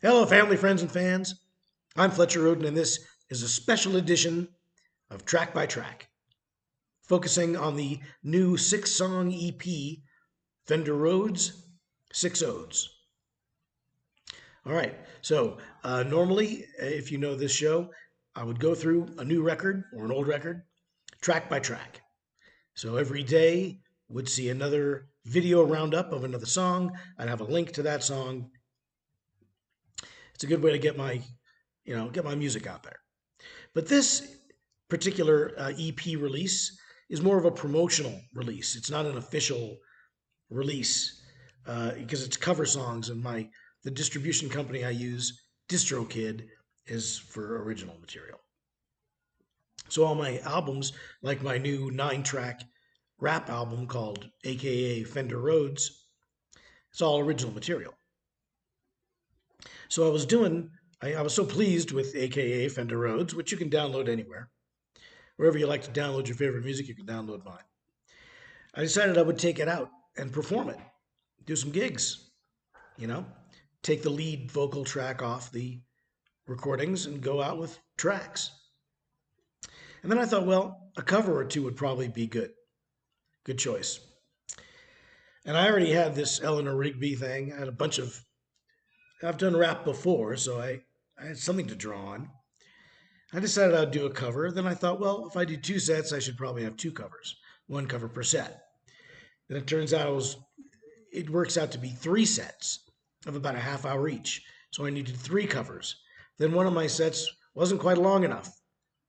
Hello, family, friends, and fans. I'm Fletcher Rhoden, and this is a special edition of Track by Track, focusing on the new six-song EP, Fender Rhodes, Six Odes. All right, so normally, if you know this show, I would go through a new record or an old record, track by track. So every day would see another video roundup of another song. I'd have a link to that song. It's a good way to get my music out there. But this particular EP release is more of a promotional release. It's not an official release because it's cover songs, and the distribution company I use, DistroKid, is for original material. So all my albums, like my new 9-track rap album called AKA Fender Roadz, it's all original material. So I was so pleased with AKA Fender Roadz, which you can download anywhere. Wherever you like to download your favorite music, you can download mine. I decided I would take it out and perform it, do some gigs, you know, take the lead vocal track off the recordings and go out with tracks. And then I thought, well, a cover or two would probably be good. Good choice. And I already had this Eleanor Rigby thing. I've done rap before, so I had something to draw on. I decided I'd do a cover. Then I thought, well, if I do two sets, I should probably have two covers, one cover per set. And it turns out it works out to be three sets of about a half hour each. So I needed three covers. Then one of my sets wasn't quite long enough.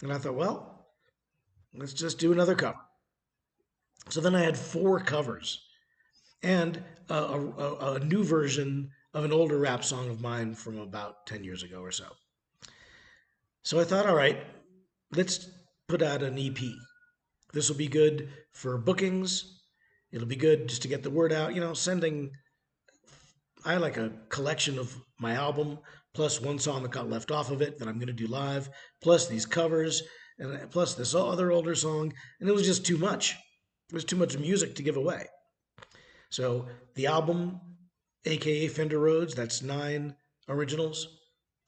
And I thought, well, let's just do another cover. So then I had four covers and a new version of an older rap song of mine from about 10 years ago or so. So I thought, all right, let's put out an EP. This will be good for bookings. It'll be good just to get the word out. I like a collection of my album, plus one song that got left off of it that I'm going to do live, plus these covers, and plus this other older song. And it was just too much. It was too much music to give away. So the album, AKA Fender Rhodes, that's 9 originals.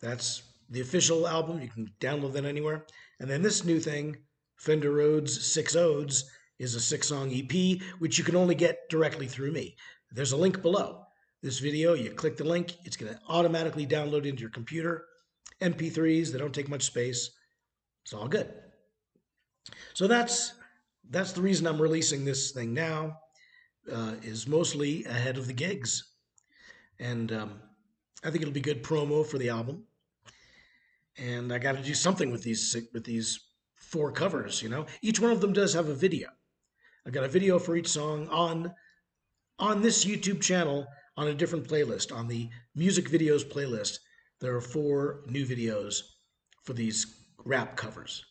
That's the official album. You can download that anywhere. And then this new thing, Fender Rhodes 6 Odes, is a 6-song EP, which you can only get directly through me. There's a link below this video. You click the link, it's going to automatically download into your computer. MP3s, they don't take much space. It's all good. So that's the reason I'm releasing this thing now, is mostly ahead of the gigs. And I think it'll be good promo for the album. And I got to do something with these four covers. Each one of them does have a video. I've got a video for each song on this YouTube channel on a different playlist. On the music videos playlist, there are 4 new videos for these rap covers.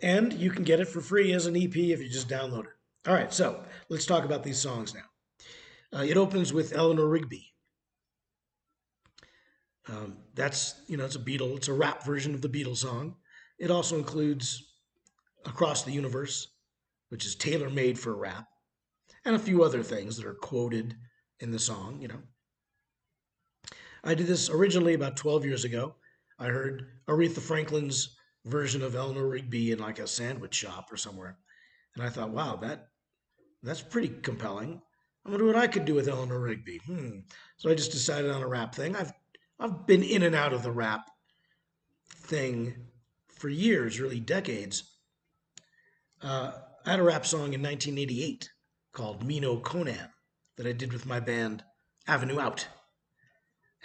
And you can get it for free as an EP if you just download it. All right, so let's talk about these songs now. It opens with Eleanor Rigby. It's a rap version of the Beatles song. It also includes Across the Universe, which is tailor-made for rap, and a few other things that are quoted in the song. I did this originally about 12 years ago. I heard Aretha Franklin's version of Eleanor Rigby in like a sandwich shop or somewhere. And I thought, wow, that's pretty compelling. I wonder what I could do with Eleanor Rigby. So I just decided on a rap thing. I've been in and out of the rap thing for years, really decades. I had a rap song in 1988 called Mino Conan that I did with my band Avenue Out.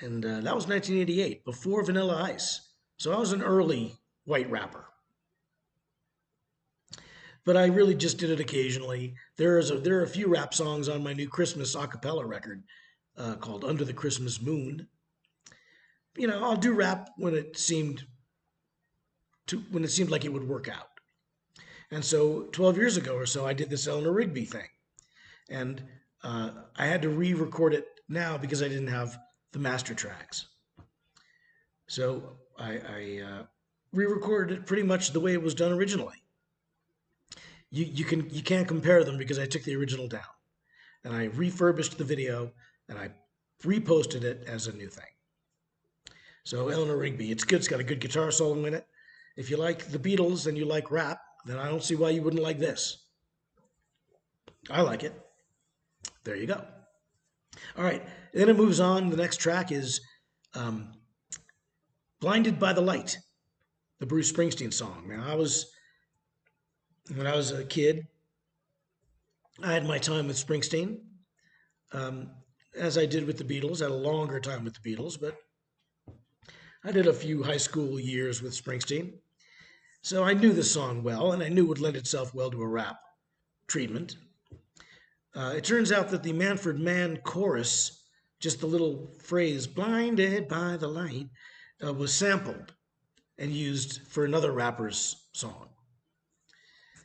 And that was 1988, before Vanilla Ice. So I was an early white rapper. But I really just did it occasionally. There are a few rap songs on my new Christmas a cappella record called Under the Christmas Moon. I'll do rap when it seemed like it would work out. And so 12 years ago or so, I did this Eleanor Rigby thing. And I had to re-record it now because I didn't have the master tracks. So I re-recorded it pretty much the way it was done originally. You can't compare them because I took the original down. And I refurbished the video and I reposted it as a new thing. So Eleanor Rigby, it's good. It's got a good guitar solo in it. If you like the Beatles and you like rap, then I don't see why you wouldn't like this. I like it. There you go. All right. Then it moves on. The next track is um, Blinded by the Light, the Bruce Springsteen song. Now, when I was a kid, I had my time with Springsteen, um, as I did with the Beatles. I had a longer time with the Beatles, but I did a few high school years with Springsteen. So I knew the song well, and I knew it would lend itself well to a rap treatment. It turns out that the Manfred Mann chorus, just the little phrase, blinded by the light, was sampled and used for another rapper's song.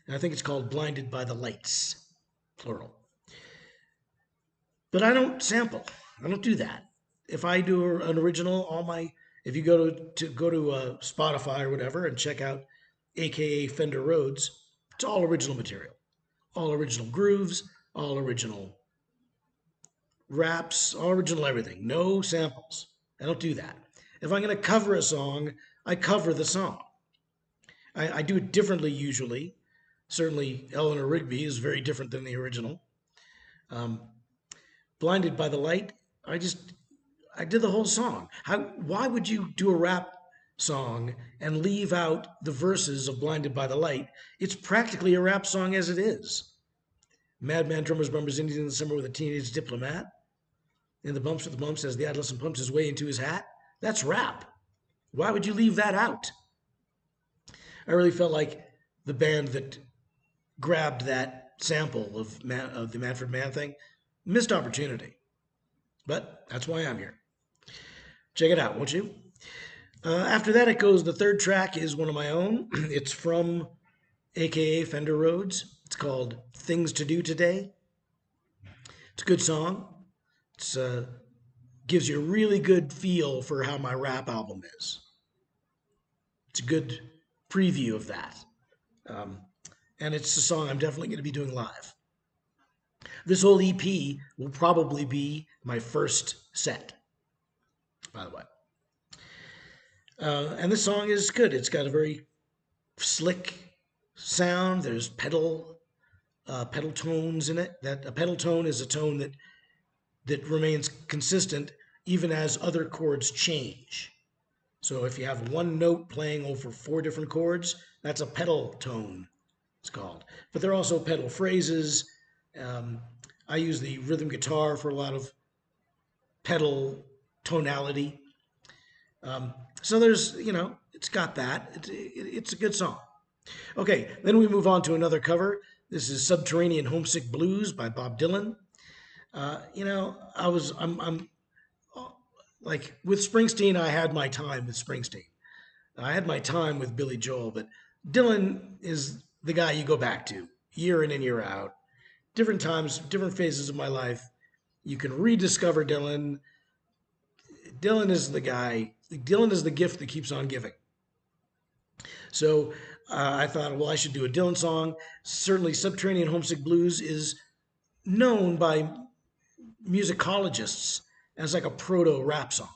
And I think it's called Blinded by the Lights, plural. But I don't sample. I don't do that. If I do an original, if you go to Spotify or whatever and check out AKA Fender Rhodes, it's all original material, all original grooves, all original raps, all original everything. No samples. I don't do that. If I'm going to cover a song, I cover the song. I do it differently usually. Certainly, Eleanor Rigby is very different than the original. Blinded by the Light, I did the whole song. Why would you do a rap song and leave out the verses of Blinded by the Light? It's practically a rap song as it is. Madman drummers, bummers, Indians in the summer with a teenage diplomat. In the bumps with the bumps as the adolescent pumps his way into his hat. That's rap. Why would you leave that out? I really felt like the band that grabbed that sample of the Manfred Mann thing missed opportunity. But that's why I'm here. Check it out, won't you? After that, it goes, the third track is one of my own. It's from AKA Fender Rhodes. It's called Things to Do Today. It's a good song. It gives you a really good feel for how my rap album is. It's a good preview of that. And it's a song I'm definitely going to be doing live. This whole EP will probably be my first set, by the way. And this song is good. It's got a very slick sound. There's pedal tones in it. A pedal tone is a tone that remains consistent even as other chords change. So if you have one note playing over 4 different chords, that's a pedal tone, it's called. But there are also pedal phrases. I use the rhythm guitar for a lot of pedal tonality. So there's, it's got that. It's a good song. Okay, then we move on to another cover. This is Subterranean Homesick Blues by Bob Dylan. I'm like with Springsteen, I had my time with Springsteen. I had my time with Billy Joel, but Dylan is the guy you go back to year in and year out. Different times, different phases of my life. You can rediscover Dylan. Dylan is the guy. Dylan is the gift that keeps on giving. So I thought, well, I should do a Dylan song. Certainly, Subterranean Homesick Blues is known by musicologists as like a proto-rap song.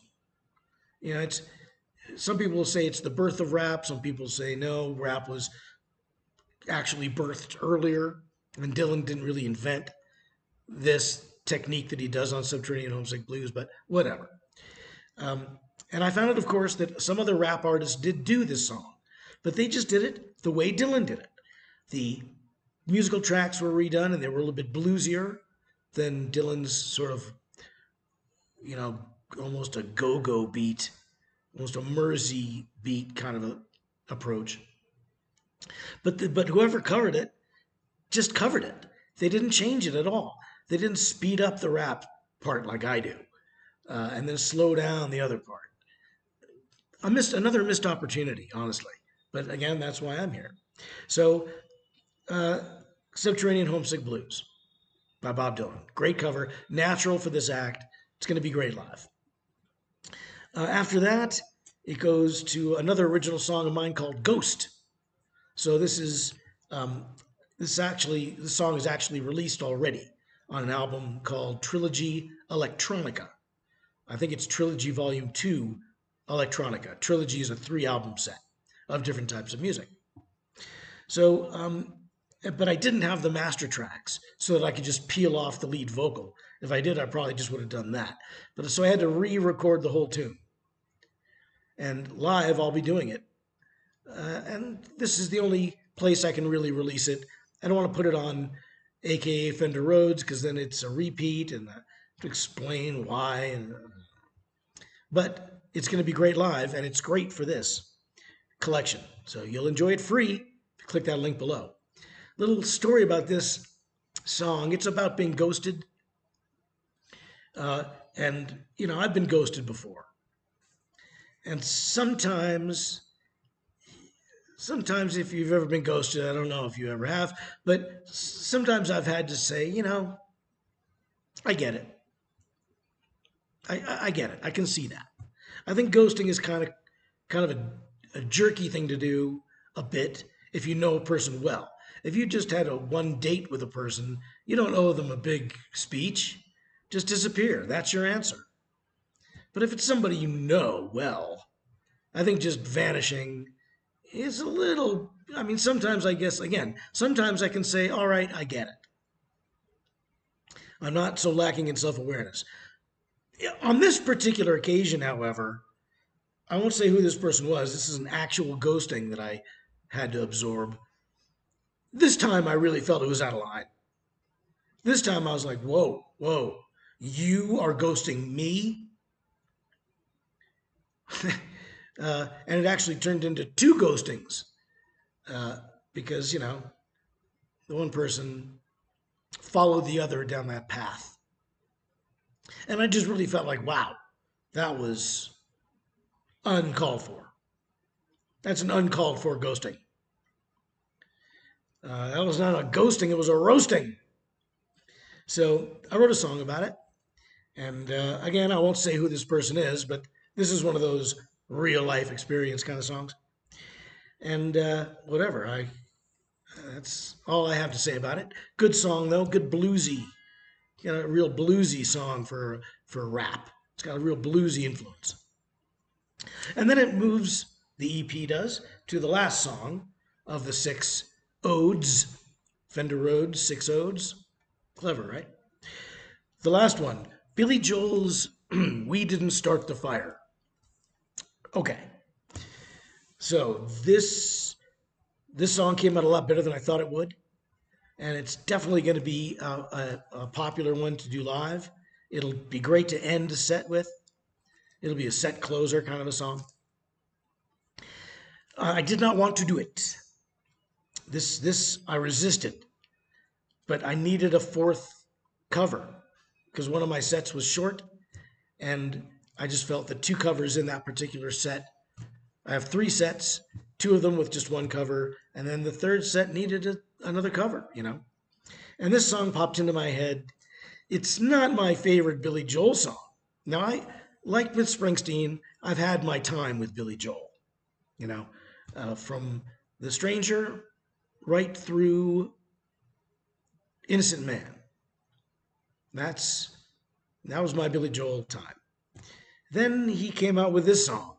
Some people will say it's the birth of rap. Some people say no, rap was actually birthed earlier, and Dylan didn't really invent this technique that he does on Subterranean Homesick Blues, but whatever. And I found out, of course, that some other rap artists did do this song, but they just did it the way Dylan did it. The musical tracks were redone, and they were a little bit bluesier than Dylan's sort of, almost a go-go beat, almost a Mersey beat kind of approach. But whoever covered it just covered it. They didn't change it at all. They didn't speed up the rap part like I do, and then slow down the other part. Another missed opportunity, honestly. But again, that's why I'm here. So, Subterranean Homesick Blues by Bob Dylan. Great cover, natural for this act. It's going to be great live. After that, it goes to another original song of mine called Ghost. So this song is actually released already on an album called Trilogy Electronica. I think it's Trilogy Volume 2 Electronica. Trilogy is a 3-album set of different types of music. So, but I didn't have the master tracks so that I could just peel off the lead vocal. If I did, I probably just would have done that. But so I had to re-record the whole tune. And live, I'll be doing it. And this is the only place I can really release it. I don't want to put it on AKA Fender Rhodes because then it's a repeat and to explain why. But it's going to be great live, and it's great for this collection. So you'll enjoy it free. Click that link below. Little story about this song. It's about being ghosted. And, you know, I've been ghosted before. And sometimes if you've ever been ghosted, I don't know if you ever have, but sometimes I've had to say, you know, I get it. I get it. I can see that. I think ghosting is kind of a jerky thing to do a bit if you know a person well. If you just had a one date with a person, you don't owe them a big speech. Just disappear. That's your answer. But if it's somebody you know well, I think just vanishing is a little, I mean, sometimes I guess, again, sometimes I can say, all right, I get it. I'm not so lacking in self-awareness. On this particular occasion, however, I won't say who this person was. This is an actual ghosting that I had to absorb. This time I really felt it was out of line. This time I was like, whoa, whoa, you are ghosting me? And it actually turned into 2 ghostings because, you know, the one person followed the other down that path. And I just really felt like, wow, that was uncalled for. That's an uncalled for ghosting. That was not a ghosting, it was a roasting. So I wrote a song about it. And again, I won't say who this person is, but this is one of those real life experience kind of songs. And whatever, that's all I have to say about it. Good song though, good bluesy, you know, a real bluesy song for rap. It's got a real bluesy influence. And then it moves, the EP does, to the last song of the 6 Odes, Fender Rhodes, 6 Odes. Clever, right? The last one, Billy Joel's We Didn't Start the Fire. Okay. So this song came out a lot better than I thought it would. And it's definitely going to be a popular one to do live. It'll be great to end a set with. It'll be a set closer kind of a song. I did not want to do it. This I resisted, but I needed a 4th cover because one of my sets was short, and I just felt that 2 covers in that particular set. I have 3 sets, 2 of them with just 1 cover, and then the 3rd set needed another cover, you know. And this song popped into my head. It's not my favorite Billy Joel song. Now, like with Springsteen, I've had my time with Billy Joel, you know, from The Stranger right through Innocent Man. That was my Billy Joel time. Then he came out with this song,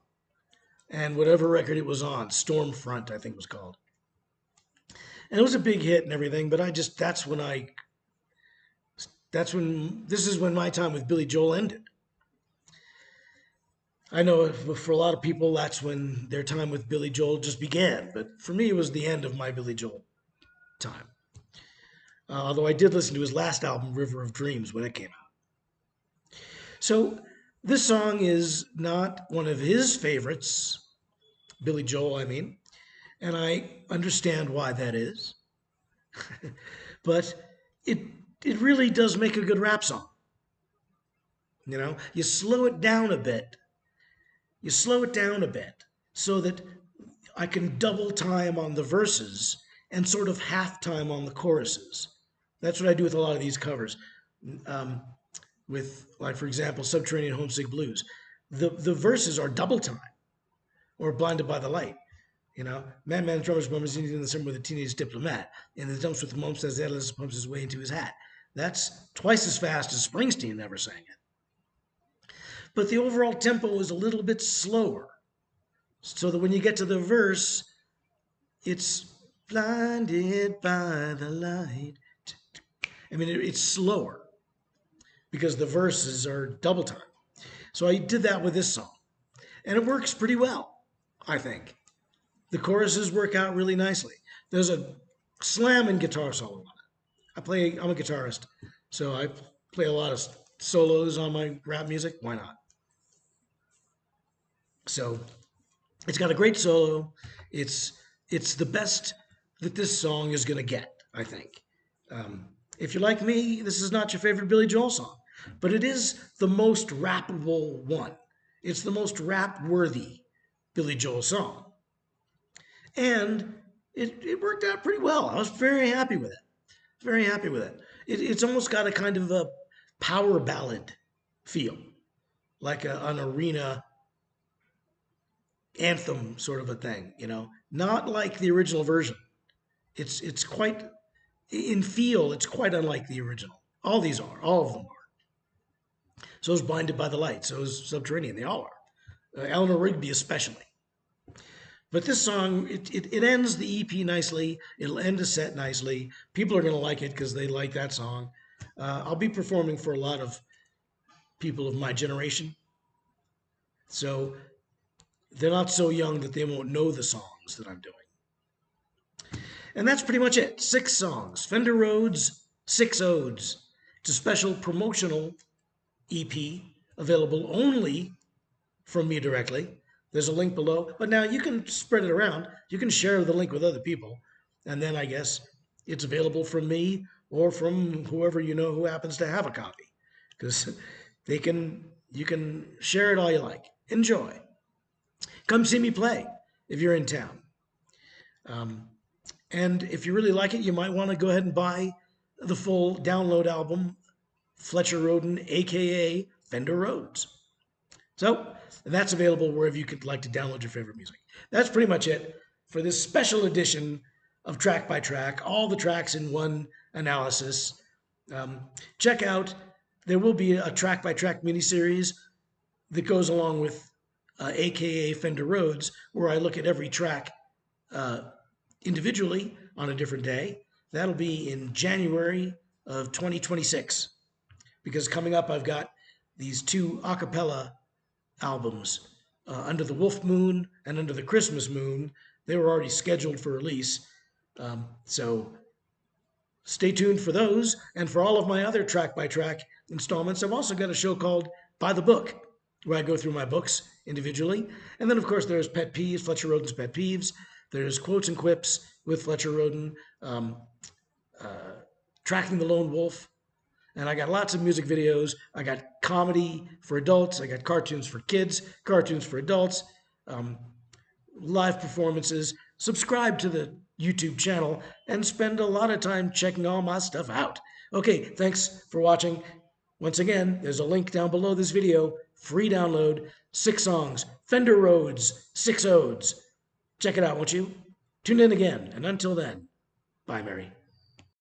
and whatever record it was on, Stormfront, I think it was called. And it was a big hit and everything, but this is when my time with Billy Joel ended. I know for a lot of people, that's when their time with Billy Joel just began. But for me, it was the end of my Billy Joel time. Although I did listen to his last album, River of Dreams, when it came out. So this song is not one of his favorites, Billy Joel, I mean. And I understand why that is. But it really does make a good rap song. You know, you slow it down a bit. You slow it down a bit so that I can double time on the verses and sort of half time on the choruses. That's what I do with a lot of these covers. With, like, for example, Subterranean Homesick Blues. The verses are double time, or Blinded by the Light. You know, Man, drummers, bummers, in the summer with a teenage diplomat. In the dumps with the mumps as Atlas pumps his way into his hat. That's twice as fast as Springsteen ever sang it. but the overall tempo is a little bit slower. So that when you get to the verse, it's blinded by the light. I mean, it's slower because the verses are double time. So I did that with this song, and it works pretty well, I think. The choruses work out really nicely. There's a slamming guitar solo on it. I'm a guitarist, so I play a lot of solos on my rap music. Why not? So it's got a great solo. It's it's the best that this song is going to get, I think. Um, if you're like me, this is not your favorite Billy Joel song, but it is the most rappable one. It's the most rap-worthy Billy Joel song, and it worked out pretty well. I was very happy with it. Very happy with it. It's almost got a kind of a power ballad feel, like an arena anthem sort of a thing, not like the original version. It's quite in feel. It's quite unlike the original. All these are. All of them are. So is Blinded by the Light. So is Subterranean. They all are. Eleanor Rigby especially. But this song, it ends the EP nicely. It'll end a set nicely. People are going to like it because they like that song. I'll be performing for a lot of people of my generation. So they're not so young that they won't know the songs that I'm doing. And that's pretty much it. 6 songs. Fender Rhodes, 6 Odes. It's a special promotional EP available only from me directly. There's a link below. But now you can spread it around. You can share the link with other people. And then I guess it's available from me or from whoever you know who happens to have a copy. Because you can share it all you like. Enjoy. Come see me play if you're in town. And if you really like it, you might want to go ahead and buy the full download album, Fletcher Rhoden, aka Fender Rhodes. So that's available wherever you could like to download your favorite music. That's pretty much it for this special edition of Track by Track, all the tracks in one analysis. Check out, there will be a track by track miniseries that goes along with aka Fender Rhodes, where I look at every track individually on a different day. That'll be in January of 2026. Because coming up, I've got these 2 a cappella albums, Under the Wolf Moon and Under the Christmas Moon. They were already scheduled for release. So stay tuned for those. And for all of my other track by track installments, I've also got a show called By the Book, where I go through my books individually. And then, of course, there's Pet Peeves, Fletcher Rhoden's Pet Peeves. There's Quotes and Quips with Fletcher Rhoden, Tracking the Lone Wolf. And I got lots of music videos. I got comedy for adults. I got cartoons for kids, cartoons for adults, live performances. Subscribe to the YouTube channel and spend a lot of time checking all my stuff out. Okay, thanks for watching. Once again, there's a link down below this video. Free download, 6 songs. Fender Rhodes, 6 Odes. Check it out, won't you? Tune in again. And until then, bye, Mary.